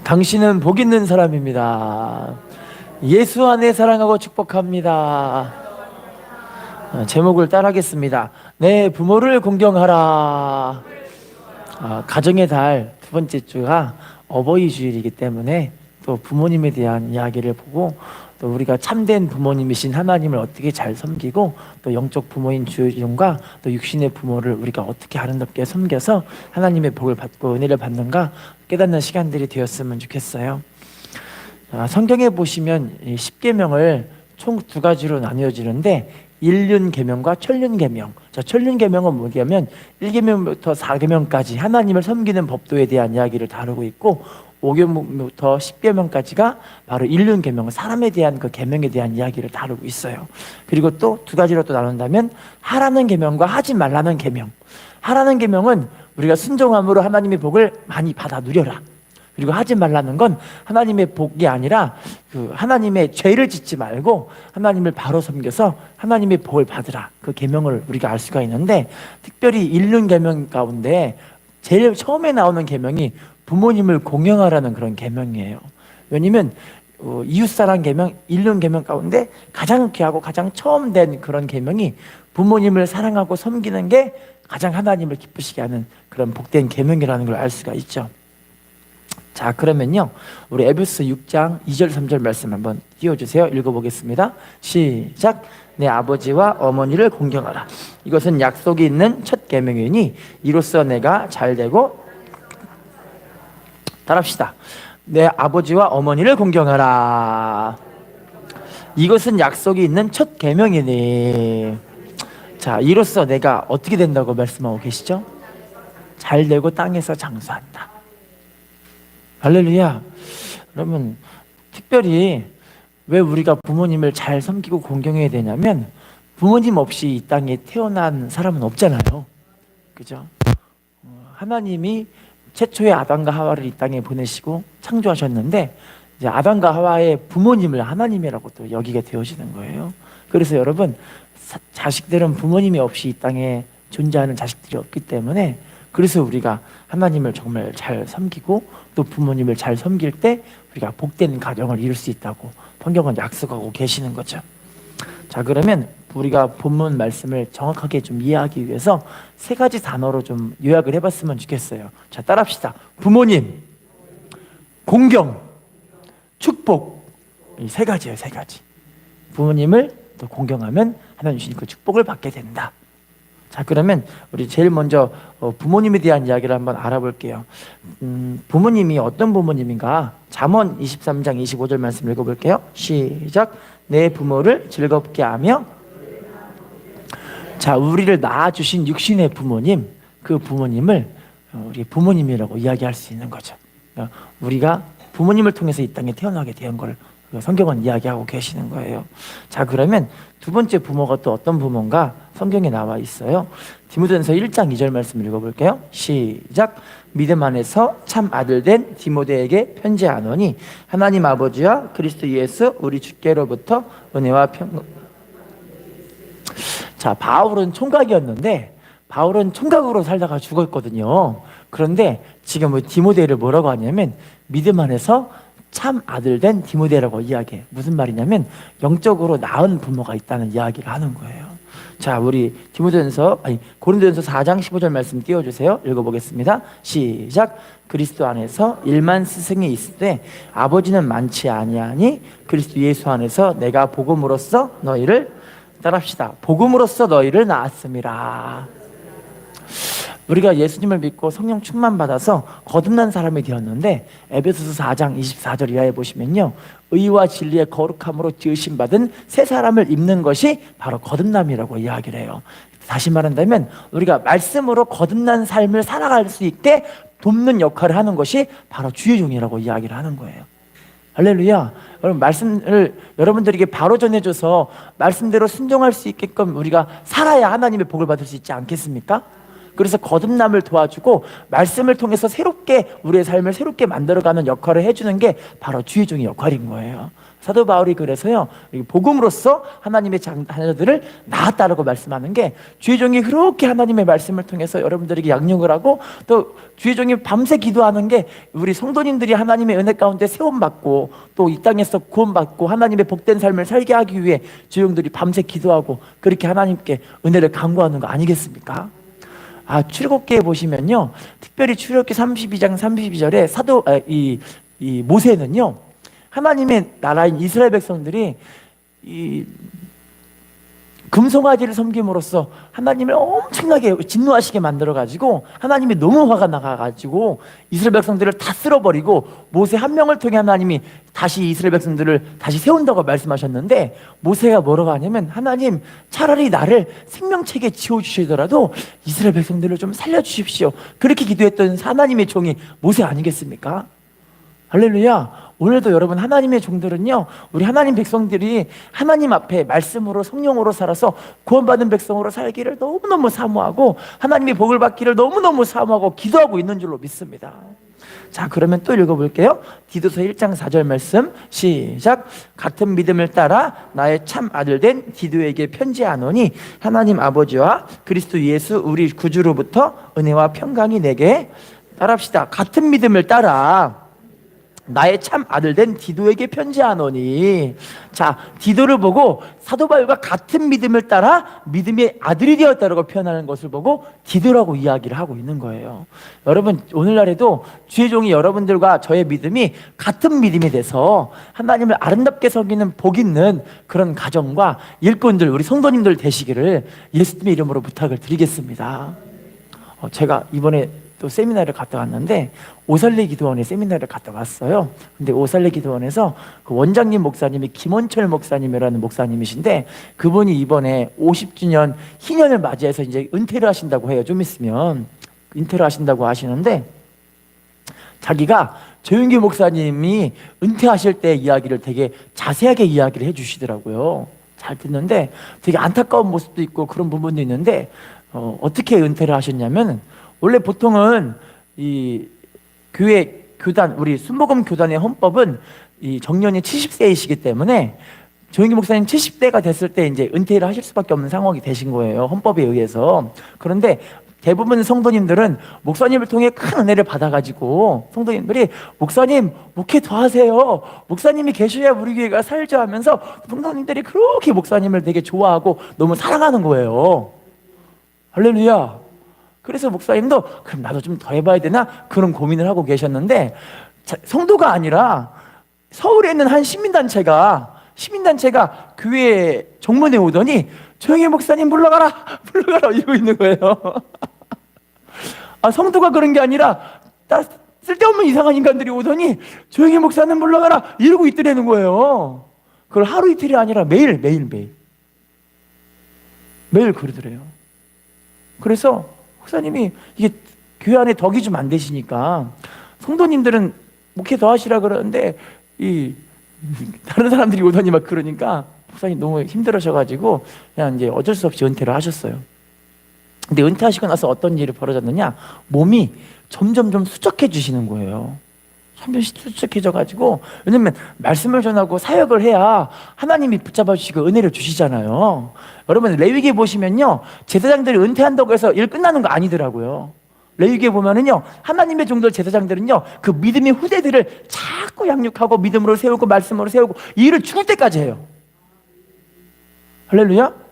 당신은 복 있는 사람입니다. 예수 안에 사랑하고 축복합니다. 제목을 따라하겠습니다. 내 부모를 공경하라. 가정의 달 두 번째 주가 어버이 주일이기 때문에 또 부모님에 대한 이야기를 보고 또 우리가 참된 부모님이신 하나님을 어떻게 잘 섬기고 또 영적 부모인 주님과 또 육신의 부모를 우리가 어떻게 아름답게 섬겨서 하나님의 복을 받고 은혜를 받는가 깨닫는 시간들이 되었으면 좋겠어요. 성경에 보시면 이 십계명을 총 두 가지로 나뉘어지는데 일륜계명과 천륜계명. 천륜계명은 뭐냐면 1계명부터 4계명까지 하나님을 섬기는 법도에 대한 이야기를 다루고 있고 5계명부터 10계명까지가 바로 일륜계명, 사람에 대한 그 계명에 대한 이야기를 다루고 있어요. 그리고 또 두 가지로 또 나눈다면 하라는 계명과 하지 말라는 계명. 하라는 계명은 우리가 순종함으로 하나님의 복을 많이 받아 누려라. 그리고 하지 말라는 건 하나님의 복이 아니라 그 하나님의 죄를 짓지 말고 하나님을 바로 섬겨서 하나님의 복을 받으라. 그 계명을 우리가 알 수가 있는데 특별히 일륜 계명 가운데 제일 처음에 나오는 계명이 부모님을 공경하라는 그런 계명이에요. 왜냐면 이웃사랑 계명, 일륜 계명 가운데 가장 귀하고 가장 처음 된 그런 계명이 부모님을 사랑하고 섬기는 게 가장 하나님을 기쁘시게 하는 그런 복된 계명이라는 걸 알 수가 있죠. 자, 그러면요 우리 에베소 6장 2절 3절 말씀 한번 띄워주세요. 읽어보겠습니다. 시작. 내 아버지와 어머니를 공경하라. 이것은 약속이 있는 첫 계명이니 이로써 내가 잘되고 따라합시다. 내 아버지와 어머니를 공경하라. 이것은 약속이 있는 첫 계명이니. 자, 이로써 내가 어떻게 된다고 말씀하고 계시죠? 잘되고 땅에서 장수한다. 할렐루야. 그러면 특별히 왜 우리가 부모님을 잘 섬기고 공경해야 되냐면 부모님 없이 이 땅에 태어난 사람은 없잖아요. 그죠? 하나님이 최초의 아담과 하와를 이 땅에 보내시고 창조하셨는데 이제 아담과 하와의 부모님을 하나님이라고 또 여기게 되어지는 거예요. 그래서 여러분 자식들은 부모님이 없이 이 땅에 존재하는 자식들이 없기 때문에 그래서 우리가 하나님을 정말 잘 섬기고 또 부모님을 잘 섬길 때 우리가 복된 가정을 이룰 수 있다고 성경은 약속하고 계시는 거죠. 자, 그러면 우리가 본문 말씀을 정확하게 좀 이해하기 위해서 세 가지 단어로 좀 요약을 해봤으면 좋겠어요. 자, 따라합시다. 부모님, 공경, 축복. 이 세 가지예요. 세 가지. 부모님을 또 공경하면 하나님 주신 그 축복을 받게 된다. 자, 그러면 우리 제일 먼저 부모님에 대한 이야기를 한번 알아볼게요. 부모님이 어떤 부모님인가? 잠언 23장 25절 말씀 읽어볼게요. 시작. 내 부모를 즐겁게 하며. 자, 우리를 낳아주신 육신의 부모님, 그 부모님을 우리 부모님이라고 이야기할 수 있는 거죠. 그러니까 우리가 부모님을 통해서 이 땅에 태어나게 된 걸 성경은 이야기하고 계시는 거예요. 자, 그러면 두 번째 부모가 또 어떤 부모인가 성경에 나와 있어요. 디모데전서 1장 2절 말씀 읽어볼게요. 시작. 믿음 안에서 참 아들 된 디모데에게 편지하노니 하나님 아버지와 그리스도 예수 우리 주께로부터 은혜와 평. 자, 바울은 총각이었는데 바울은 총각으로 살다가 죽었거든요. 그런데 지금 디모데를 뭐라고 하냐면 믿음 안에서 참 아들 된 디모데라고 이야기해. 무슨 말이냐면 영적으로 낳은 부모가 있다는 이야기를 하는 거예요. 자, 우리 고린도전서 4장 15절 말씀 띄워주세요. 읽어보겠습니다. 시작. 그리스도 안에서 1만 스승이 있을 때 아버지는 많지 아니하니 그리스도 예수 안에서 내가 복음으로써 너희를 따라합시다. 복음으로써 너희를 낳았음이라. 우리가 예수님을 믿고 성령 충만 받아서 거듭난 사람이 되었는데 에베소서 4장 24절 이하에 보시면요, 의와 진리의 거룩함으로 지으심 받은 새 사람을 입는 것이 바로 거듭남이라고 이야기를 해요. 다시 말한다면 우리가 말씀으로 거듭난 삶을 살아갈 수 있게 돕는 역할을 하는 것이 바로 주의 종이라고 이야기를 하는 거예요. 할렐루야. 여러분, 말씀을 여러분들에게 바로 전해줘서 말씀대로 순종할 수 있게끔 우리가 살아야 하나님의 복을 받을 수 있지 않겠습니까? 그래서 거듭남을 도와주고 말씀을 통해서 새롭게 우리의 삶을 새롭게 만들어가는 역할을 해주는 게 바로 주의 종의 역할인 거예요. 사도 바울이 그래서요, 복음으로써 하나님의 자녀들을 낳았다라고 말씀하는 게, 주의 종이 그렇게 하나님의 말씀을 통해서 여러분들에게 양육을 하고, 또 주의 종이 밤새 기도하는 게, 우리 성도님들이 하나님의 은혜 가운데 세움받고 또 이 땅에서 구원받고 하나님의 복된 삶을 살게 하기 위해 주의 종들이 밤새 기도하고 그렇게 하나님께 은혜를 간구하는 거 아니겠습니까? 출애굽기에 보시면요, 특별히 출애굽기 32장 32절에 이 모세는요, 하나님의 나라인 이스라엘 백성들이 이 금송아지를 섬김으로써 하나님을 엄청나게 진노하시게 만들어가지고 하나님이 너무 화가 나가가지고 이스라엘 백성들을 다 쓸어버리고 모세 한 명을 통해 하나님이 다시 이스라엘 백성들을 다시 세운다고 말씀하셨는데, 모세가 뭐라고 하냐면, 하나님 차라리 나를 생명책에 지워주시더라도 이스라엘 백성들을 좀 살려주십시오, 그렇게 기도했던 하나님의 종이 모세 아니겠습니까? 할렐루야. 오늘도 여러분, 하나님의 종들은요, 우리 하나님 백성들이 하나님 앞에 말씀으로 성령으로 살아서 구원받은 백성으로 살기를 너무너무 사모하고 하나님의 복을 받기를 너무너무 사모하고 기도하고 있는 줄로 믿습니다. 자, 그러면 또 읽어볼게요. 디도서 1장 4절 말씀 시작. 같은 믿음을 따라 나의 참 아들 된 디도에게 편지하노니 하나님 아버지와 그리스도 예수 우리 구주로부터 은혜와 평강이 내게, 따라합시다. 같은 믿음을 따라 나의 참 아들 된 디도에게 편지하노니. 자, 디도를 보고 사도 바울과 같은 믿음을 따라 믿음의 아들이 되었다라고 표현하는 것을 보고 디도라고 이야기를 하고 있는 거예요. 여러분, 오늘날에도 주의 종이 여러분들과 저의 믿음이 같은 믿음이 돼서 하나님을 아름답게 섬기는 복 있는 그런 가정과 일꾼들, 우리 성도님들 되시기를 예수님의 이름으로 부탁을 드리겠습니다. 제가 이번에 또 세미나를 갔다 왔는데, 오살레 기도원에 세미나를 갔다 왔어요. 근데 오살레 기도원에서 그 원장님 목사님이 김원철 목사님이라는 목사님이신데, 그분이 이번에 50주년 희년을 맞이해서 이제 은퇴를 하신다고 해요. 좀 있으면 은퇴를 하신다고 하시는데, 자기가 조윤기 목사님이 은퇴하실 때 이야기를 되게 자세하게 이야기를 해주시더라고요. 잘 듣는데 되게 안타까운 모습도 있고 그런 부분도 있는데, 어떻게 은퇴를 하셨냐면, 원래 보통은 이 교회 교단, 우리 순복음 교단의 헌법은 이 정년이 70세이시기 때문에 조영기 목사님 70대가 됐을 때 이제 은퇴를 하실 수밖에 없는 상황이 되신 거예요, 헌법에 의해서. 그런데 대부분 성도님들은 목사님을 통해 큰 은혜를 받아가지고 성도님들이 목사님 목회 더 하세요, 목사님이 계셔야 우리 교회가 살죠 하면서 성도님들이 그렇게 목사님을 되게 좋아하고 너무 사랑하는 거예요. 할렐루야. 그래서 목사님도 그럼 나도 좀 더 해봐야 되나 그런 고민을 하고 계셨는데, 성도가 아니라 서울에 있는 한 시민단체가 교회 정문에 오더니 조영희 목사님 물러가라 이러고 있는 거예요. 성도가 그런 게 아니라 쓸데없는 이상한 인간들이 오더니 조영희 목사님 물러가라 이러고 있더라는 거예요. 그걸 하루 이틀이 아니라 매일 그러더래요. 그래서 목사님이 이게 교회 안에 덕이 좀 안 되시니까 성도님들은 목회 더 하시라 그러는데 이 다른 사람들이 오더니 막 그러니까 목사님 너무 힘들으셔가지고 그냥 이제 어쩔 수 없이 은퇴를 하셨어요. 근데 은퇴하시고 나서 어떤 일이 벌어졌느냐, 몸이 점점 좀 수척해지시는 거예요. 점점 수척해져가지고, 왜냐면 말씀을 전하고 사역을 해야 하나님이 붙잡아 주시고 은혜를 주시잖아요. 여러분, 레위기에 보시면요, 제사장들이 은퇴한다고 해서 일 끝나는 거 아니더라고요. 레위기에 보면은요, 하나님의 종들 제사장들은요, 그 믿음의 후대들을 자꾸 양육하고 믿음으로 세우고 말씀으로 세우고 이 일을 죽을 때까지 해요. 할렐루야.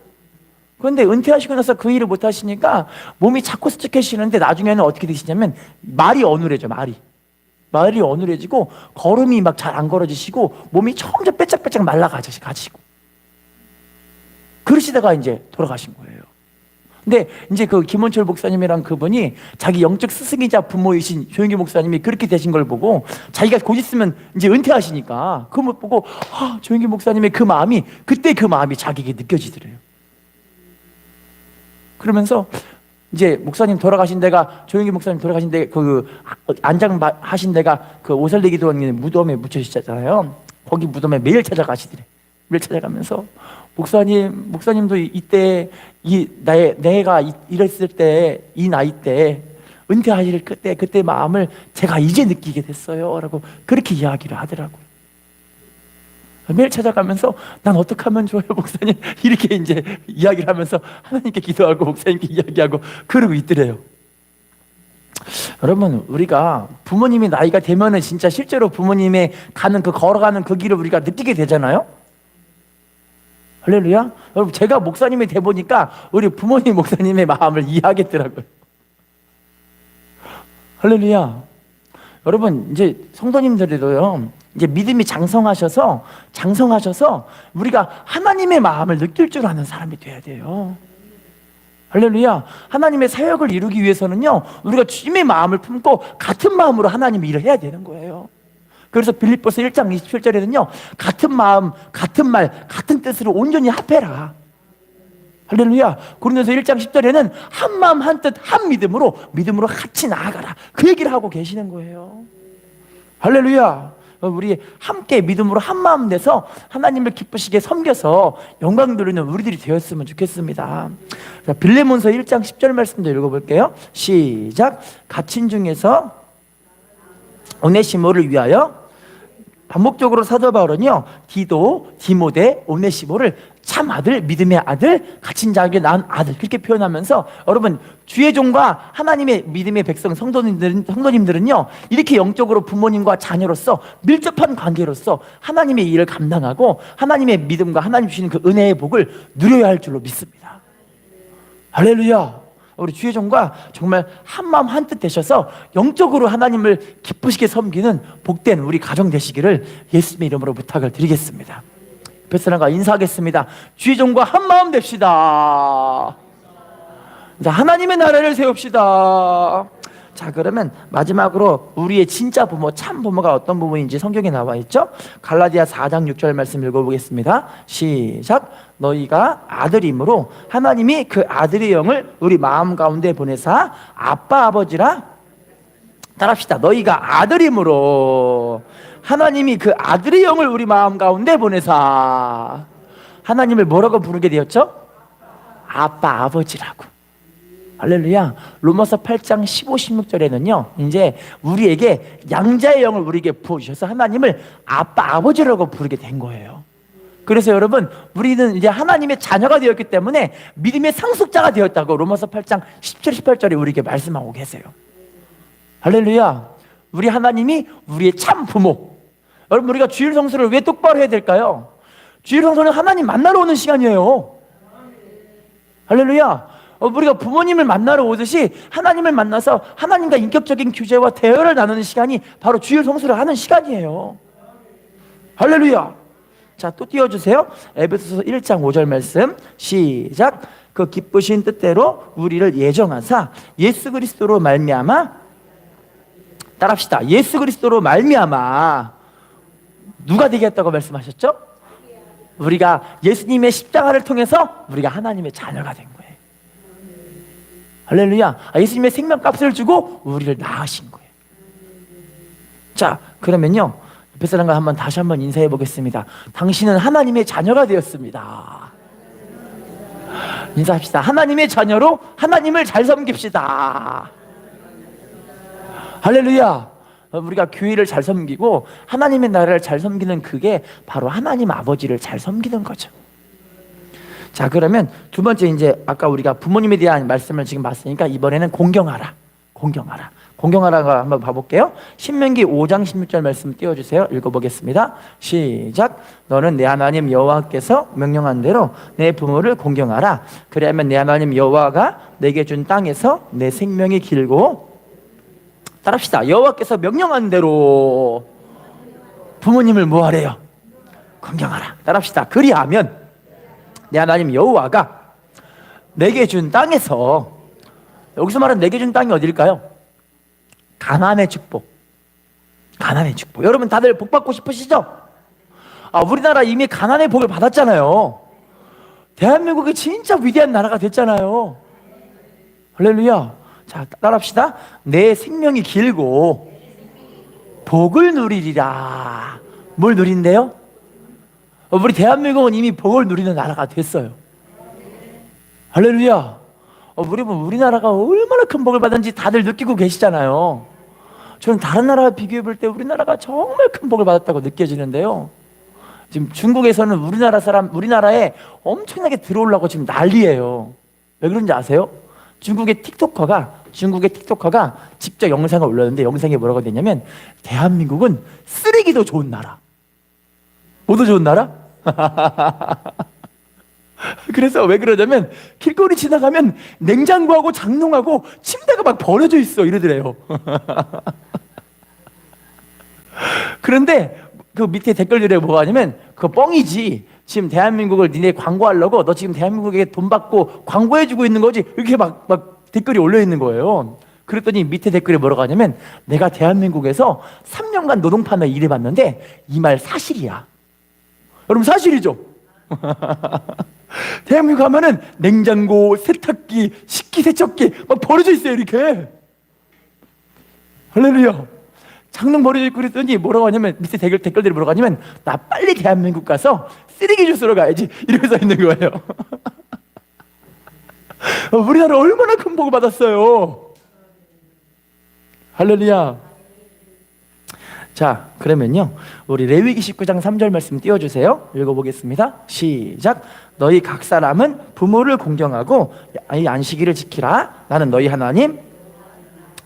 그런데 은퇴하시고 나서 그 일을 못 하시니까 몸이 자꾸 수척해지시는데, 나중에는 어떻게 되시냐면 말이 어눌해져. 말이 어눌해지고 걸음이 막 잘 안 걸어지시고 몸이 점점 빼짝빼짝 말라가지고 그러시다가 이제 돌아가신 거예요. 근데 이제 그 김원철 목사님이랑 그분이 자기 영적 스승이자 부모이신 조영기 목사님이 그렇게 되신 걸 보고, 자기가 곧 있으면 이제 은퇴하시니까 그걸 보고 조영기 목사님의 그 마음이 자기에게 느껴지더래요. 그러면서 이제 목사님 돌아가신 데가, 조영기 목사님 돌아가신 데 그 안장하신 데가 그 오살레 기도원 무덤에 묻혀지셨잖아요. 거기 무덤에 매일 찾아가시더래. 매일 찾아가면서 목사님도 이때 내가 이랬을 때, 이 나이 때 은퇴하실 그때 마음을 제가 이제 느끼게 됐어요 라고 그렇게 이야기를 하더라고요. 매일 찾아가면서 난 어떻게 하면 좋아요, 목사님? 이렇게 이제 이야기를 하면서 하나님께 기도하고 목사님께 이야기하고 그러고 있더래요. 여러분, 우리가 부모님이 나이가 되면은 진짜 실제로 부모님의 가는 그 걸어가는 그 길을 우리가 느끼게 되잖아요. 할렐루야. 여러분, 제가 목사님이 돼 보니까 우리 부모님 목사님의 마음을 이해하겠더라고요. 할렐루야. 여러분, 이제 성도님들도요, 이제 믿음이 장성하셔서 우리가 하나님의 마음을 느낄 줄 아는 사람이 돼야 돼요. 할렐루야. 하나님의 사역을 이루기 위해서는요, 우리가 주님의 마음을 품고 같은 마음으로 하나님의 일을 해야 되는 거예요. 그래서 빌립보서 1장 27절에는요, 같은 마음, 같은 말, 같은 뜻으로 온전히 합해라. 할렐루야. 고린도서 1장 10절에는 한 마음 한 뜻 한 믿음으로 같이 나아가라. 그 얘기를 하고 계시는 거예요. 할렐루야. 우리 함께 믿음으로 한 마음 돼서 하나님을 기쁘시게 섬겨서 영광 누리는 우리들이 되었으면 좋겠습니다. 자, 빌레몬서 1장 10절 말씀도 읽어볼게요. 시작. 갇힌 중에서 오네시모를 위하여 반복적으로 사도 바울은요, 디도, 디모데, 오네시모를 참 아들, 믿음의 아들, 갇힌 자에게 낳은 아들, 그렇게 표현하면서, 여러분, 주의 종과 하나님의 믿음의 백성 성도님들은요, 이렇게 영적으로 부모님과 자녀로서 밀접한 관계로서 하나님의 일을 감당하고 하나님의 믿음과 하나님 주시는 그 은혜의 복을 누려야 할 줄로 믿습니다. 할렐루야. 우리 주의 종과 정말 한마음 한뜻 되셔서 영적으로 하나님을 기쁘시게 섬기는 복된 우리 가정 되시기를 예수님의 이름으로 부탁을 드리겠습니다. 옆에 사람과 인사하겠습니다. 주의 종과 한마음 됩시다. 자, 하나님의 나라를 세웁시다. 자, 그러면 마지막으로 우리의 진짜 부모, 참 부모가 어떤 부모인지 성경에 나와 있죠? 갈라디아 4장 6절 말씀 읽어보겠습니다. 시작. 너희가 아들이므로 하나님이 그 아들의 영을 우리 마음 가운데 보내사 아빠 아버지라 따라합시다. 너희가 아들이므로 하나님이 그 아들의 영을 우리 마음 가운데 보내사. 하나님을 뭐라고 부르게 되었죠? 아빠 아버지라고. 할렐루야. 로마서 8장 15, 16절에는요, 이제 우리에게 양자의 영을 우리에게 부어주셔서 하나님을 아빠 아버지라고 부르게 된 거예요. 그래서 여러분, 우리는 이제 하나님의 자녀가 되었기 때문에 믿음의 상속자가 되었다고 로마서 8장 17, 18절에 우리에게 말씀하고 계세요. 할렐루야. 우리 하나님이 우리의 참 부모. 여러분, 우리가 주일 성수를 왜 똑바로 해야 될까요? 주일 성수는 하나님 만나러 오는 시간이에요. 할렐루야. 우리가 부모님을 만나러 오듯이 하나님을 만나서 하나님과 인격적인 교제와 대화를 나누는 시간이 바로 주일 성수를 하는 시간이에요. 할렐루야. 자, 또 띄워주세요. 에베소서 1장 5절 말씀 시작. 그 기쁘신 뜻대로 우리를 예정하사 예수 그리스도로 말미암아, 따라합시다. 예수 그리스도로 말미암아 누가 되게 했다고 말씀하셨죠? 우리가 예수님의 십자가를 통해서 우리가 하나님의 자녀가 된 거예요. 할렐루야. 예수님의 생명값을 주고 우리를 낳으신 거예요. 자, 그러면요, 옆에 사람과 다시 한번 인사해 보겠습니다. 당신은 하나님의 자녀가 되었습니다. 인사합시다. 하나님의 자녀로 하나님을 잘 섬깁시다. 할렐루야. 우리가 교회를 잘 섬기고 하나님의 나라를 잘 섬기는 그게 바로 하나님 아버지를 잘 섬기는 거죠. 자, 그러면 두 번째, 이제 아까 우리가 부모님에 대한 말씀을 지금 봤으니까 이번에는 공경하라. 공경하라가 한번 봐볼게요. 신명기 5장 16절 말씀 띄워주세요. 읽어보겠습니다. 시작. 너는 내 하나님 여호와께서 명령한 대로 내 부모를 공경하라. 그래야면 내 하나님 여호와가 내게 준 땅에서 내 생명이 길고, 따라합시다. 여호와께서 명령한 대로 부모님을 뭐 하래요? 공경하라. 따라합시다. 그리하면 내 하나님 여호와가 내게 준 땅에서, 여기서 말하는 내게 준 땅이 어딜까요? 가나안의 축복. 가나안의 축복. 여러분 다들 복 받고 싶으시죠? 우리나라 이미 가나안의 복을 받았잖아요. 대한민국이 진짜 위대한 나라가 됐잖아요. 할렐루야. 자, 따라합시다. 내 생명이 길고 복을 누리리라. 뭘 누린대요? 우리 대한민국은 이미 복을 누리는 나라가 됐어요. 할렐루야. 우리나라가 얼마나 큰 복을 받은지 다들 느끼고 계시잖아요. 저는 다른 나라와 비교해 볼 때 우리나라가 정말 큰 복을 받았다고 느껴지는데요. 지금 중국에서는 우리나라에 엄청나게 들어오려고 지금 난리예요. 왜 그런지 아세요? 중국의 틱토커가 직접 영상을 올렸는데 영상에 뭐라고 되냐면 대한민국은 쓰레기도 좋은 나라. 뭐도 좋은 나라? 그래서 왜 그러냐면 길거리 지나가면 냉장고하고 장롱하고 침대가 막 버려져 있어 이러더래요. 그런데 그 밑에 댓글들에 뭐가 하냐면 그거 뻥이지. 지금 대한민국을 니네 광고하려고 너 지금 대한민국에 돈 받고 광고해주고 있는 거지. 이렇게 막 댓글이 올려 있는 거예요. 그랬더니 밑에 댓글에 뭐라고 하냐면 내가 대한민국에서 3년간 노동파며 일해봤는데 이 말 사실이야. 여러분 사실이죠? 대한민국 가면은 냉장고, 세탁기, 식기세척기 막 버려져 있어요 이렇게. 할렐루야. 장롱 버려져 있고 그랬더니 뭐라고 하냐면 밑에 댓글들이 뭐라고 하냐면 나 빨리 대한민국 가서 쓰레기 주스러 가야지 이렇게 써 있는 거예요. 우리나라 얼마나 큰 복을 받았어요. 할렐루야. 자, 그러면요 우리 레위기 19장 3절 말씀 띄워주세요. 읽어보겠습니다. 시작. 너희 각 사람은 부모를 공경하고 이 안식일을 지키라. 나는 너희 하나님.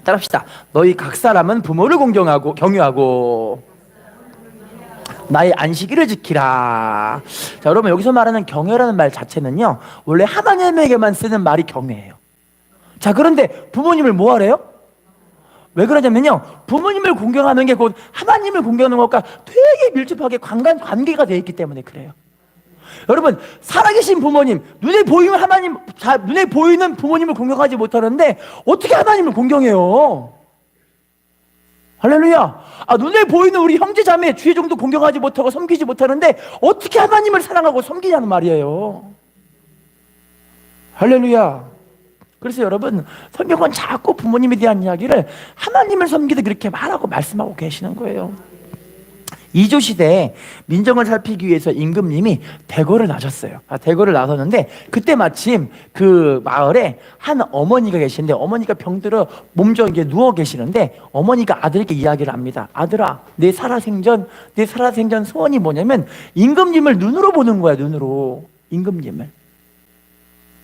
따라합시다. 너희 각 사람은 부모를 공경하고 경유하고 나의 안식일을 지키라. 자, 여러분 여기서 말하는 경외라는 말 자체는요 원래 하나님에게만 쓰는 말이 경외예요. 자, 그런데 부모님을 뭐 하래요? 왜 그러냐면요 부모님을 공경하는 게 곧 하나님을 공경하는 것과 되게 밀접하게 관계가 되어 있기 때문에 그래요. 여러분 살아계신 부모님, 눈에 보이는 부모님을 공경하지 못하는데 어떻게 하나님을 공경해요? 할렐루야. 눈에 보이는 우리 형제 자매 주의 종도 공경하지 못하고 섬기지 못하는데 어떻게 하나님을 사랑하고 섬기냐는 말이에요. 할렐루야. 그래서 여러분 성경은 자꾸 부모님에 대한 이야기를 하나님을 섬기듯 그렇게 말하고 말씀하고 계시는 거예요. 이조 시대에 민정을 살피기 위해서 임금님이 대궐을 나셨어요. 대궐을 나섰는데 그때 마침 그 마을에 한 어머니가 계시는데 어머니가 병들어 몸져 누워 계시는데 어머니가 아들에게 이야기를 합니다. 아들아, 내 살아생전 소원이 뭐냐면 임금님을 눈으로 보는 거야. 눈으로 임금님을.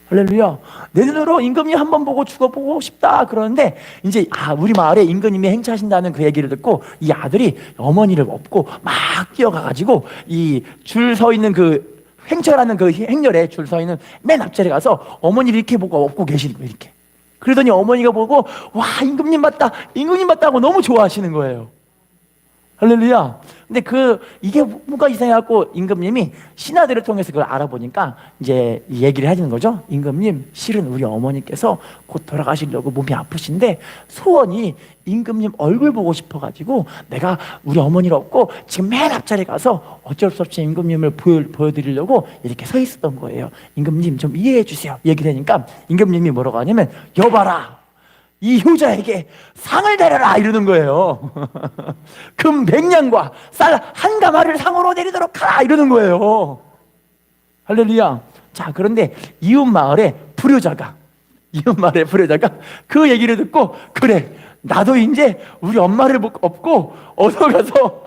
할렐루야. 내 눈으로 임금님 한번 보고 죽어보고 싶다. 그러는데 이제 우리 마을에 임금님이 행차하신다는 그 얘기를 듣고 이 아들이 어머니를 업고 막 뛰어가가지고 이 줄 서 있는 그 행차라는 그 행렬에 줄 서 있는 맨 앞자리에 가서 어머니를 이렇게 보고 업고 계시는 거예요. 이렇게. 그러더니 어머니가 보고 와 임금님 맞다 하고 너무 좋아하시는 거예요. 할렐루야. 근데 이게 뭔가 이상해갖고 임금님이 신하들을 통해서 그걸 알아보니까 이제 얘기를 해주는 거죠. 임금님, 실은 우리 어머니께서 곧 돌아가시려고 몸이 아프신데 소원이 임금님 얼굴 보고 싶어가지고 내가 우리 어머니를 업고 지금 맨 앞자리에 가서 어쩔 수 없이 임금님을 보여드리려고 이렇게 서 있었던 거예요. 임금님 좀 이해해 주세요. 얘기를 하니까 임금님이 뭐라고 하냐면 여봐라, 이 효자에게 상을 내려라 이러는 거예요. 금 100냥과 쌀 한 가마를 상으로 내리도록 하라 이러는 거예요. 할렐루야. 자, 그런데 이웃 마을의 불효자가 그 얘기를 듣고 그래 나도 이제 우리 엄마를 업고 어서 가서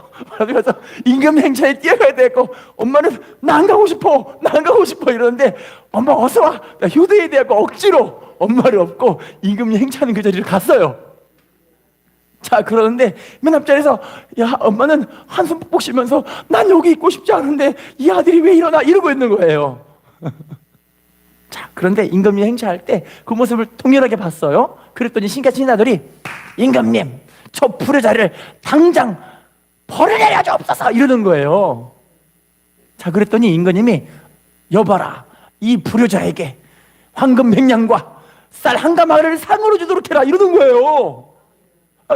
임금 행차에 뛰어가야 되고 엄마는 나 안 가고 싶어 이러는데 엄마 어서 와, 나 효도해야 되고 억지로 엄마를 업고 임금님 행차하는 그 자리를 갔어요. 자, 그러는데 맨 앞자리에서 야 엄마는 한숨 푹푹 쉬면서 난 여기 있고 싶지 않은데 이 아들이 왜 일어나 이러고 있는 거예요. 자, 그런데 임금님 행차할 때 그 모습을 통렬하게 봤어요. 그랬더니 신하들이 임금님 저 불효자를 당장 벌을 내려주옵소서 이러는 거예요. 자, 그랬더니 임금님이 여봐라, 이 불효자에게 황금 100냥과 쌀 한 가마를 상으로 주도록 해라 이러는 거예요.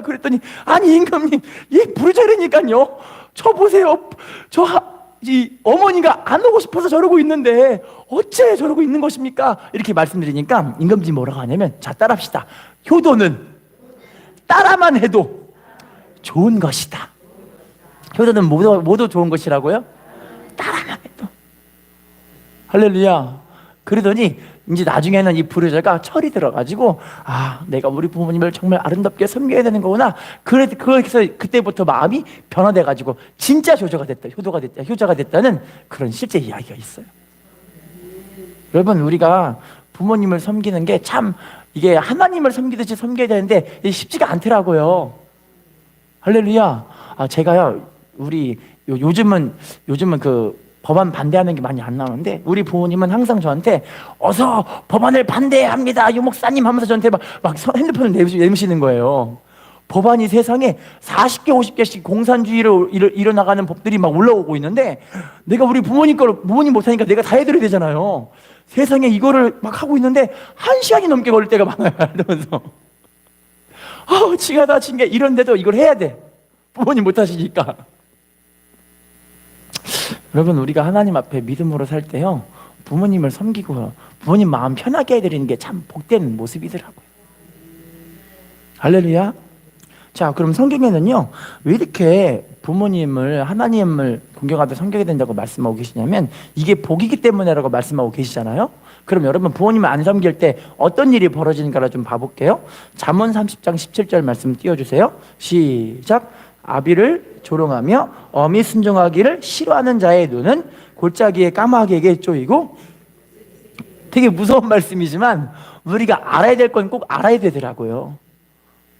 그랬더니 아니 임금님 이 불효자라니까요. 저 보세요. 이 어머니가 안 오고 싶어서 저러고 있는데 어째 저러고 있는 것입니까? 이렇게 말씀드리니까 임금님이 뭐라고 하냐면 자, 따라합시다. 효도는 따라만 해도 좋은 것이다. 효도는 모두 좋은 것이라고요? 따라만 해도. 할렐루야. 그러더니 이제 나중에는 이 불효자가 철이 들어가지고 내가 우리 부모님을 정말 아름답게 섬겨야 되는 거구나. 그래서 그때부터 마음이 변화돼가지고 진짜 효자가 됐다는 그런 실제 이야기가 있어요. 여러분, 우리가 부모님을 섬기는 게 참 이게 하나님을 섬기듯이 섬겨야 되는데 쉽지가 않더라고요. 할렐루야. 제가요, 요즘은 그 법안 반대하는 게 많이 안 나오는데, 우리 부모님은 항상 저한테 어서 법안을 반대합니다, 유 목사님 하면서 저한테 막 핸드폰을 내미시는 거예요. 법안이 세상에 40개, 50개씩 공산주의로 일어나가는 법들이 막 올라오고 있는데, 내가 우리 부모님 못하니까 내가 다 해드려야 되잖아요. 세상에 이거를 막 하고 있는데 1시간이 넘게 걸릴 때가 많아요. 이러면서 지가 다친 게 이런데도 이걸 해야 돼. 부모님 못하시니까. 여러분, 우리가 하나님 앞에 믿음으로 살 때요, 부모님을 섬기고 부모님 마음 편하게 해드리는 게 참 복된 모습이더라고요. 할렐루야. 자, 그럼 성경에는요, 왜 이렇게 부모님을, 하나님을 공경하며 섬겨야 된다고 말씀하고 계시냐면, 이게 복이기 때문에라고 말씀하고 계시잖아요. 그럼 여러분, 부모님을 안 섬길 때 어떤 일이 벌어지는가를 좀 봐볼게요. 잠언 30장 17절 말씀 띄워주세요. 시작. 아비를 조롱하며 어미 순종하기를 싫어하는 자의 눈은 골짜기의 까마귀에게 쪼이고. 되게 무서운 말씀이지만 우리가 알아야 될 건 꼭 알아야 되더라고요.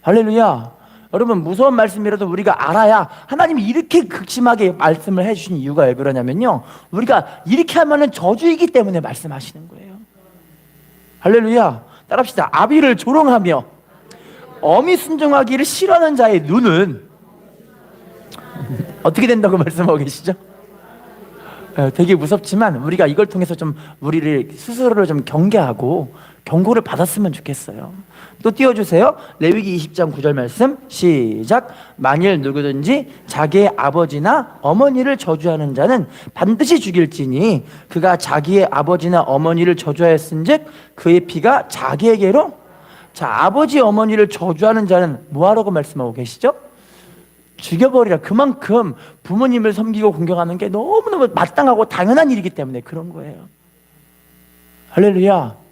할렐루야. 여러분, 무서운 말씀이라도 우리가 알아야, 하나님이 이렇게 극심하게 말씀을 해주신 이유가 왜 그러냐면요, 우리가 이렇게 하면은 저주이기 때문에 말씀하시는 거예요. 할렐루야. 따라합시다. 아비를 조롱하며 어미 순종하기를 싫어하는 자의 눈은 어떻게 된다고 말씀하고 계시죠? 되게 무섭지만 우리가 이걸 통해서 좀 우리를 스스로를 좀 경계하고 경고를 받았으면 좋겠어요. 또 띄워주세요. 레위기 20장 9절 말씀 시작. 만일 누구든지 자기의 아버지나 어머니를 저주하는 자는 반드시 죽일지니 그가 자기의 아버지나 어머니를 저주하였은즉 그의 피가 자기에게로. 자, 아버지 어머니를 저주하는 자는 뭐하라고 말씀하고 계시죠? 죽여버리라. 그만큼 부모님을 섬기고 공경하는 게 너무너무 마땅하고 당연한 일이기 때문에 그런 거예요. 할렐루야.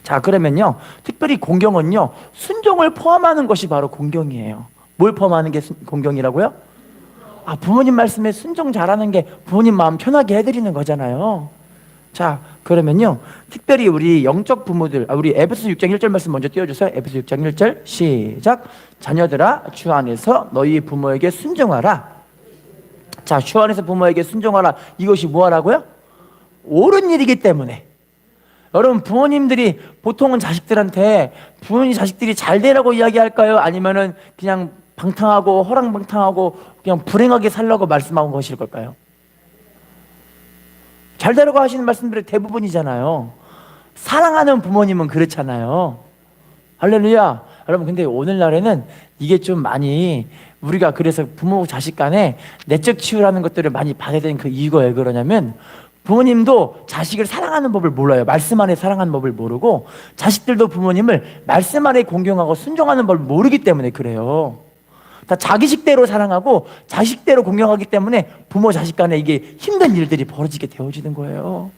자, 그러면요, 특별히 공경은요, 순종을 포함하는 것이 바로 공경이에요. 뭘 포함하는 게 공경이라고요? 부모님 말씀에 순종 잘하는 게 부모님 마음 편하게 해드리는 거잖아요. 자, 그러면요, 특별히 우리 영적 부모들, 우리 에베소 6장 1절 말씀 먼저 띄워주세요. 에베소 6장 1절 시작. 자녀들아, 주 안에서 너희 부모에게 순종하라. 자, 주 안에서 부모에게 순종하라. 이것이 뭐하라고요? 옳은 일이기 때문에. 여러분, 부모님들이 보통은 자식들한테 자식들이 잘 되라고 이야기할까요? 아니면은 그냥 방탕하고 허랑방탕하고 그냥 불행하게 살라고 말씀하는 것일 걸까요? 잘 되라고 하시는 말씀들이 대부분이잖아요. 사랑하는 부모님은 그렇잖아요. 할렐루야. 여러분, 근데 오늘날에는 이게 좀 많이, 우리가 그래서 부모 자식 간에 내적 치유라는 것들을 많이 받아야 되는 그 이유가 왜 그러냐면, 부모님도 자식을 사랑하는 법을 몰라요. 말씀 안에 사랑하는 법을 모르고, 자식들도 부모님을 말씀 안에 공경하고 순종하는 법을 모르기 때문에 그래요. 다 자기식대로 사랑하고 자식대로 공경하기 때문에 부모 자식 간에 이게 힘든 일들이 벌어지게 되어지는 거예요.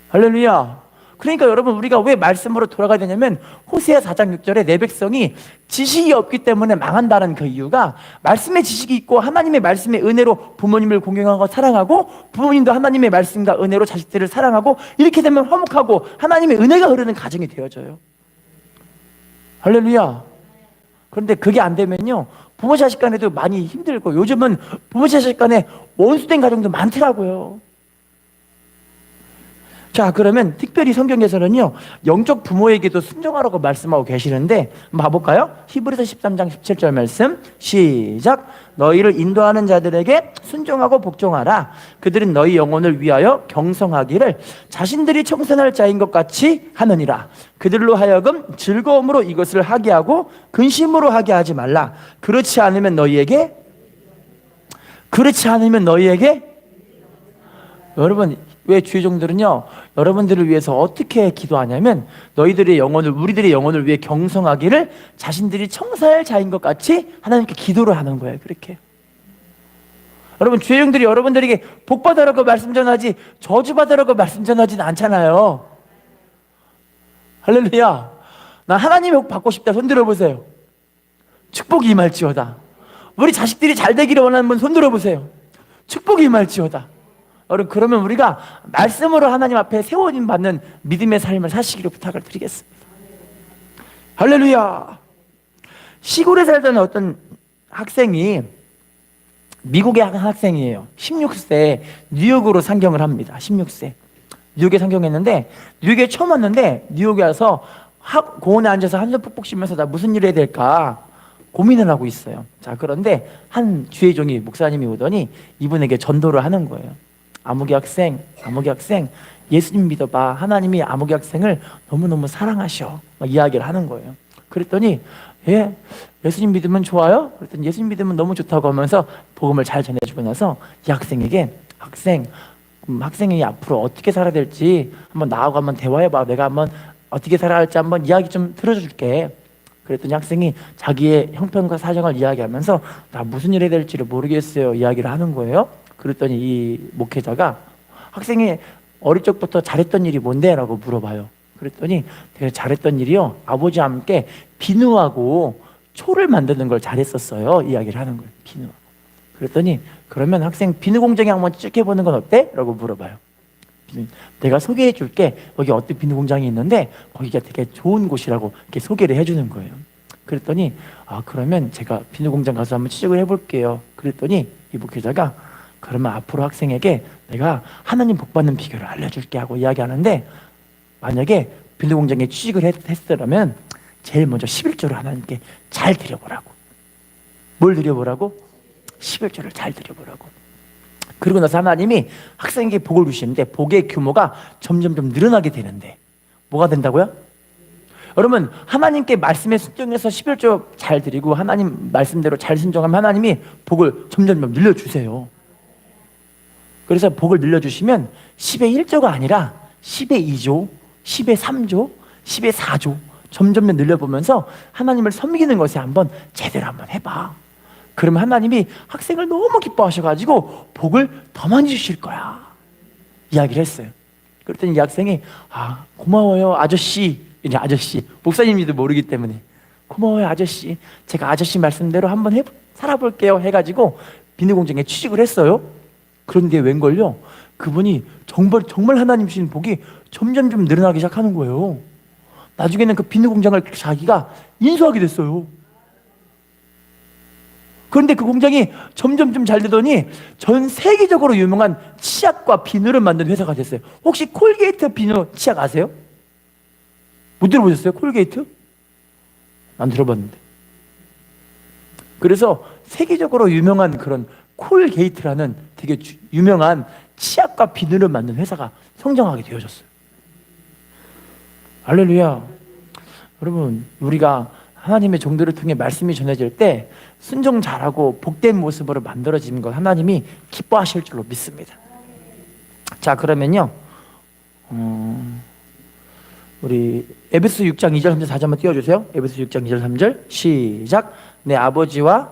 할렐루야. 그러니까 여러분, 우리가 왜 말씀으로 돌아가야 되냐면, 호세아 4장 6절에 내 백성이 지식이 없기 때문에 망한다는 그 이유가, 말씀의 지식이 있고 하나님의 말씀의 은혜로 부모님을 공경하고 사랑하고, 부모님도 하나님의 말씀과 은혜로 자식들을 사랑하고, 이렇게 되면 화목하고 하나님의 은혜가 흐르는 가정이 되어져요. 할렐루야. 그런데 그게 안 되면요, 부모 자식 간에도 많이 힘들고, 요즘은 부모 자식 간에 원수된 가정도 많더라고요. 자, 그러면 특별히 성경에서는요, 영적 부모에게도 순종하라고 말씀하고 계시는데 한번 봐볼까요? 히브리서 13장 17절 말씀 시작. 너희를 인도하는 자들에게 순종하고 복종하라. 그들은 너희 영혼을 위하여 경성하기를 자신들이 청산할 자인 것 같이 하느니라. 그들로 하여금 즐거움으로 이것을 하게 하고 근심으로 하게 하지 말라. 그렇지 않으면 너희에게 여러분, 왜 주의 종들은요, 여러분들을 위해서 어떻게 기도하냐면, 우리들의 영혼을 위해 경성하기를 자신들이 청사할 자인 것 같이 하나님께 기도를 하는 거예요. 그렇게. 여러분, 주의종들이 여러분들에게 복 받으라고 말씀 전하지 저주 받으라고 말씀 전하지는 않잖아요. 할렐루야. 나 하나님의 복 받고 싶다. 손 들어보세요. 축복이 임할지어다. 우리 자식들이 잘 되기를 원하는 분 손 들어보세요. 축복이 임할지어다. 여러분, 그러면 우리가 말씀으로 하나님 앞에 세워짐 받는 믿음의 삶을 사시기를 부탁을 드리겠습니다. 할렐루야. 시골에 살던 어떤 학생이, 미국의 학생이에요. 16세 뉴욕으로 상경을 합니다. 16세 뉴욕에 상경했는데, 뉴욕에 처음 왔는데 뉴욕에 와서 공원에 앉아서 한숨 푹푹 쉬면서 나 무슨 일 해야 될까 고민을 하고 있어요. 자, 그런데 한 주의종이, 목사님이 오더니 이분에게 전도를 하는 거예요. 아무개 학생, 예수님 믿어봐. 하나님이 아무개 학생을 너무너무 사랑하셔. 막 이야기를 하는 거예요. 그랬더니 예, 예수님 믿으면 좋아요? 그랬더니 예수님 믿으면 너무 좋다고 하면서 복음을 잘 전해주고 나서 이 학생에게, 학생이 앞으로 어떻게 살아야 될지 한번 나하고 한번 대화해봐. 내가 한번 어떻게 살아야 할지 한번 이야기 좀 들어줄게. 그랬더니 학생이 자기의 형편과 사정을 이야기하면서 나 무슨 일 해야 될지를 모르겠어요 이야기를 하는 거예요. 그랬더니 이 목회자가 학생이 어릴 적부터 잘했던 일이 뭔데? 라고 물어봐요. 그랬더니 되게 잘했던 일이요, 아버지와 함께 비누하고 초를 만드는 걸 잘했었어요 이야기를 하는 거예요. 비누. 그랬더니 그러면 학생 비누 공장에 한번 쭉 해보는 건 어때? 라고 물어봐요. 내가 소개해 줄게. 여기 어떤 비누 공장이 있는데 거기가 되게 좋은 곳이라고 이렇게 소개를 해주는 거예요. 그랬더니 그러면 제가 비누 공장 가서 한번 취직을 해볼게요. 그랬더니 이 목회자가 그러면 앞으로 학생에게 내가 하나님 복 받는 비결을 알려줄게 하고 이야기하는데, 만약에 비누 공장에 취직을 했더라면 제일 먼저 11조를 하나님께 잘 드려보라고. 뭘 드려보라고? 11조를 잘 드려보라고. 그리고 나서 하나님이 학생에게 복을 주시는데 복의 규모가 점점 늘어나게 되는데 뭐가 된다고요? 여러분, 하나님께 말씀에 순종해서 11조 잘 드리고 하나님 말씀대로 잘 순종하면 하나님이 복을 점점 늘려주세요. 그래서 복을 늘려주시면 10의 1조가 아니라 10의 2조, 10의 3조, 10의 4조 점점 늘려보면서 하나님을 섬기는 것에 한번 제대로 한번 해봐. 그러면 하나님이 학생을 너무 기뻐하셔가지고 복을 더 많이 주실 거야 이야기를 했어요. 그랬더니 이 학생이 고마워요 아저씨. 이제 아저씨, 목사님도 모르기 때문에 고마워요 아저씨, 제가 아저씨 말씀대로 한번 살아볼게요 해가지고 비누 공장에 취직을 했어요. 그런데 웬걸요, 그분이 정말 하나님 주신 복이 점점 늘어나기 시작하는 거예요. 나중에는 그 비누 공장을 자기가 인수하게 됐어요. 그런데 그 공장이 점점 잘 되더니 전 세계적으로 유명한 치약과 비누를 만드는 회사가 됐어요. 혹시 콜게이트 비누 치약 아세요? 못 들어보셨어요? 콜게이트? 안 들어봤는데. 그래서 세계적으로 유명한 그런 콜게이트라는 되게 유명한 치약과 비누를 만드는 회사가 성장하게 되어졌어요. 할렐루야. 여러분, 우리가 하나님의 종들을 통해 말씀이 전해질 때 순종 잘하고 복된 모습으로 만들어지는 것 하나님이 기뻐하실 줄로 믿습니다. 자, 그러면요, 우리 에베소 6장 2절 3절 4절 한번 띄워주세요. 에베소 6장 2절 3절 시작. 내 아버지와,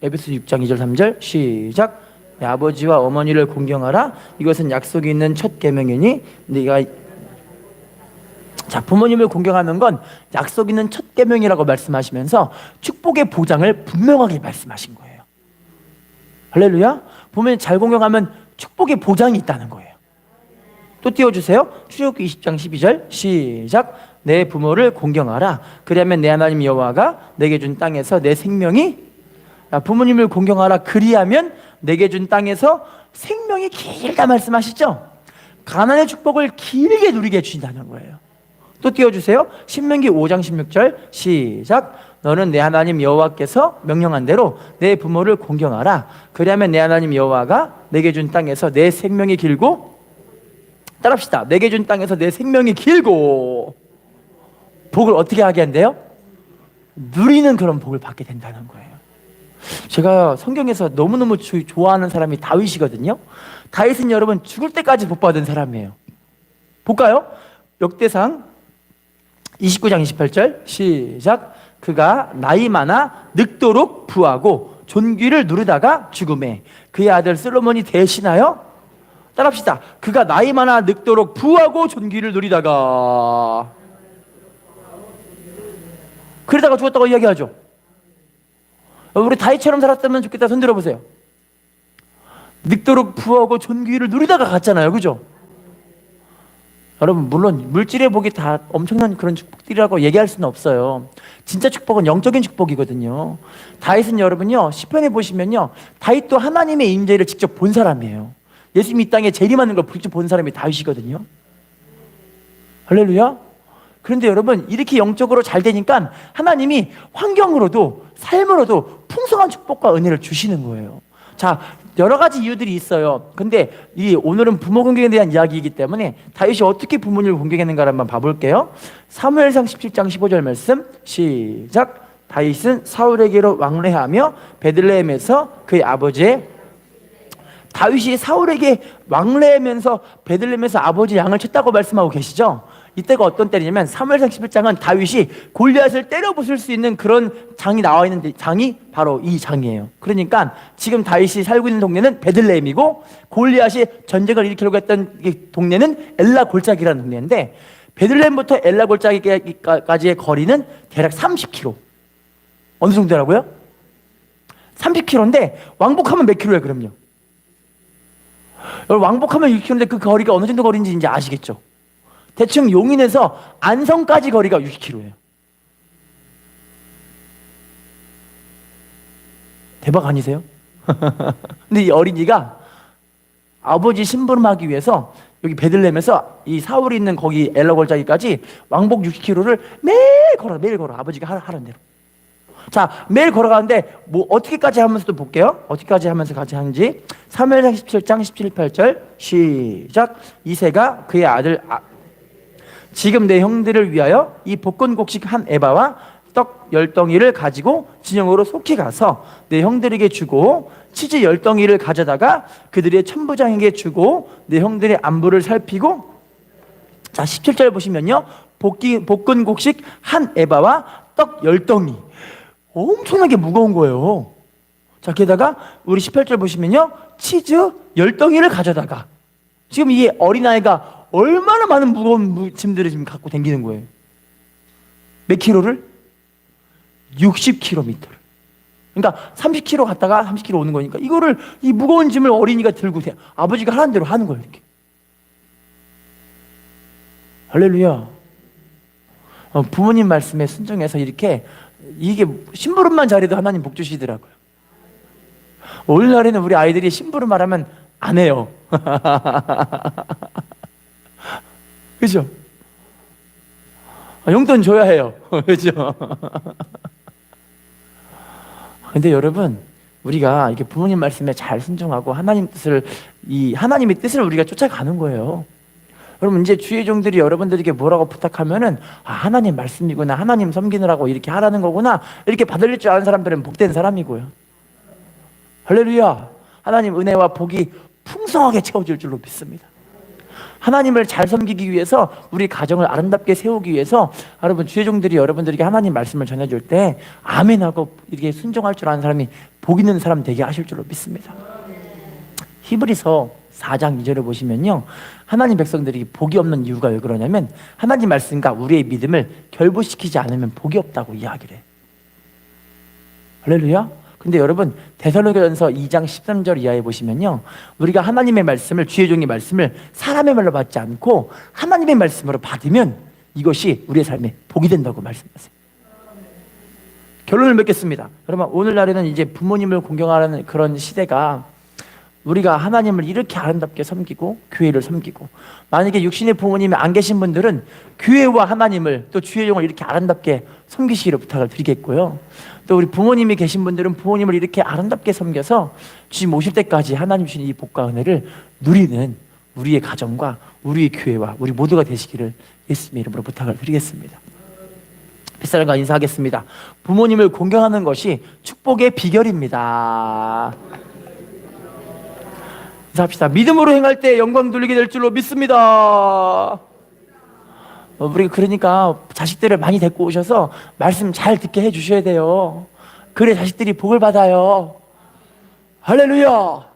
에베소 6장 2절 3절 시작. 내 아버지와 어머니를 공경하라. 이것은 약속이 있는 첫 계명이니 네가, 자, 부모님을 공경하는 건 약속 있는 첫 계명이라고 말씀하시면서 축복의 보장을 분명하게 말씀하신 거예요. 할렐루야. 부모님 잘 공경하면 축복의 보장이 있다는 거예요. 또 띄워주세요. 출애굽기 20장 12절 시작. 내 부모를 공경하라. 그리하면 내 하나님 여호와가 내게 준 땅에서 내 생명이, 부모님을 공경하라 그리하면 내게 준 땅에서 생명이 길다 말씀하시죠. 가나안의 축복을 길게 누리게 해주신다는 거예요. 또 띄워주세요. 신명기 5장 16절 시작. 너는 내 하나님 여호와께서 명령한 대로 내 부모를 공경하라. 그리하면 내 하나님 여호와가 내게 준 땅에서 내 생명이 길고, 따라합시다. 내게 준 땅에서 내 생명이 길고, 복을 어떻게 하게 한대요? 누리는 그런 복을 받게 된다는 거예요. 제가 성경에서 너무너무 좋아하는 사람이 다윗이거든요. 다윗은 여러분 죽을 때까지 복 받은 사람이에요. 볼까요? 역대상 29장 28절 시작. 그가 나이 많아 늙도록 부하고 존귀를 누리다가 죽음에 그의 아들 솔로몬이 대신하여 따라합시다. 그가 나이 많아 늙도록 부하고 존귀를 누리다가 그러다가 죽었다고 이야기하죠. 우리 다윗처럼 살았다면 좋겠다. 손 들어보세요. 늙도록 부하고 존귀를 누리다가 갔잖아요. 그죠? 여러분, 물론 물질의 복이 다 엄청난 그런 축복들이라고 얘기할 수는 없어요. 진짜 축복은 영적인 축복이거든요. 다윗은 여러분요, 시편에 보시면요, 다윗도 하나님의 임재를 직접 본 사람이에요. 예수님이 이 땅에 재림하는 걸 직접 본 사람이 다윗이거든요. 할렐루야. 그런데 여러분, 이렇게 영적으로 잘 되니까 하나님이 환경으로도 삶으로도 풍성한 축복과 은혜를 주시는 거예요. 자, 여러 가지 이유들이 있어요. 근데 오늘은 부모 공경에 대한 이야기이기 때문에 다윗이 어떻게 부모님을 공경했는가를 한번 봐볼게요. 사무엘상 17장 15절 말씀 시작. 다윗은 사울에게로 왕래하며 베들레헴에서 그의 아버지의 다윗이 사울에게 왕래하면서 베들레헴에서 아버지 양을 쳤다고 말씀하고 계시죠? 이때가 어떤 때냐면 사무엘상 11장은 다윗이 골리앗을 때려 부술 수 있는 그런 장이 나와 있는데 장이 바로 이 장이에요. 그러니까 지금 다윗이 살고 있는 동네는 베들레헴이고 골리앗이 전쟁을 일으키려고 했던 이 동네는 엘라 골짜기라는 동네인데 베들레헴부터 엘라 골짜기까지의 거리는 대략 30km. 어느 정도라고요? 30km인데 왕복하면 몇 킬로예요? 그럼요. 왕복하면 6km인데 그 거리가 어느 정도 거리인지 이제 아시겠죠? 대충 용인에서 안성까지 거리가 60km예요. 대박 아니세요? 근데 이 어린이가 아버지 심부름하기 위해서 여기 베들레헴에서 이 사울이 있는 거기 엘라 골짜기까지 왕복 60km를 매일 걸어. 아버지가 하라는 대로. 자, 매일 걸어가는데 뭐 어떻게까지 하면서도 볼게요. 어떻게까지 하면서 같이 하는지. 사무엘상 17장 17, 18절 시작. 이새가 그의 아들 지금 내 형들을 위하여 이 볶은곡식 한 에바와 떡 10덩이를 가지고 진영으로 속히 가서 내 형들에게 주고 치즈 10덩이를 가져다가 그들의 천부장에게 주고 내 형들의 안부를 살피고. 자, 17절 보시면요, 볶은곡식 한 에바와 떡 10덩이. 엄청나게 무거운 거예요. 자, 게다가 우리 18절 보시면요, 치즈 10덩이를 가져다가. 지금 이 어린아이가 얼마나 많은 무거운 짐들을 지금 갖고 다니는 거예요. 몇 킬로를? 60km를. 그러니까 30km 갔다가 30km 오는 거니까 이거를, 이 무거운 짐을 어린이가 들고 아버지가 하라는 대로 하는 거예요. 이렇게. 할렐루야. 부모님 말씀에 순종해서 이렇게, 이게 심부름만 잘해도 하나님 복 주시더라고요. 오늘날에는 우리 아이들이 심부름 말하면 안 해요. 그죠? 용돈 줘야 해요. 그죠? 근데 여러분, 우리가 이렇게 부모님 말씀에 잘 순종하고 하나님의 뜻을 우리가 쫓아가는 거예요. 여러분, 이제 주의 종들이 여러분들에게 뭐라고 부탁하면은, 하나님 말씀이구나, 하나님 섬기느라고 이렇게 하라는 거구나, 이렇게 받을 줄 아는 사람들은 복된 사람이고요. 할렐루야. 하나님 은혜와 복이 풍성하게 채워질 줄로 믿습니다. 하나님을 잘 섬기기 위해서, 우리 가정을 아름답게 세우기 위해서 여러분, 주의 종들이 여러분들에게 하나님 말씀을 전해줄 때 아멘하고 이렇게 순종할 줄 아는 사람이 복 있는 사람 되게 하실 줄로 믿습니다. 히브리서 4장 2절을 보시면요, 하나님 백성들이 복이 없는 이유가 왜 그러냐면 하나님 말씀과 우리의 믿음을 결부시키지 않으면 복이 없다고 이야기를 해요. 할렐루야. 근데 여러분, 데살로니가전서 2장 13절 이하에 보시면요, 우리가 하나님의 말씀을, 주의 종의 말씀을 사람의 말로 받지 않고 하나님의 말씀으로 받으면 이것이 우리의 삶에 복이 된다고 말씀하세요. 결론을 맺겠습니다. 여러분, 오늘날에는 이제 부모님을 공경하는 그런 시대가, 우리가 하나님을 이렇게 아름답게 섬기고 교회를 섬기고, 만약에 육신의 부모님이 안 계신 분들은 교회와 하나님을, 또 주의 종을 이렇게 아름답게 섬기시기를 부탁을 드리겠고요. 또 우리 부모님이 계신 분들은 부모님을 이렇게 아름답게 섬겨서 주님 오실 때까지 하나님 주신 이 복과 은혜를 누리는 우리의 가정과 우리의 교회와 우리 모두가 되시기를 예수님의 이름으로 부탁을 드리겠습니다. 햇사람과 인사하겠습니다. 부모님을 공경하는 것이 축복의 비결입니다. 인사합시다. 믿음으로 행할 때 영광 돌리게 될 줄로 믿습니다. 우리가 그러니까 자식들을 많이 데리고 오셔서 말씀 잘 듣게 해주셔야 돼요. 그래 자식들이 복을 받아요. 할렐루야.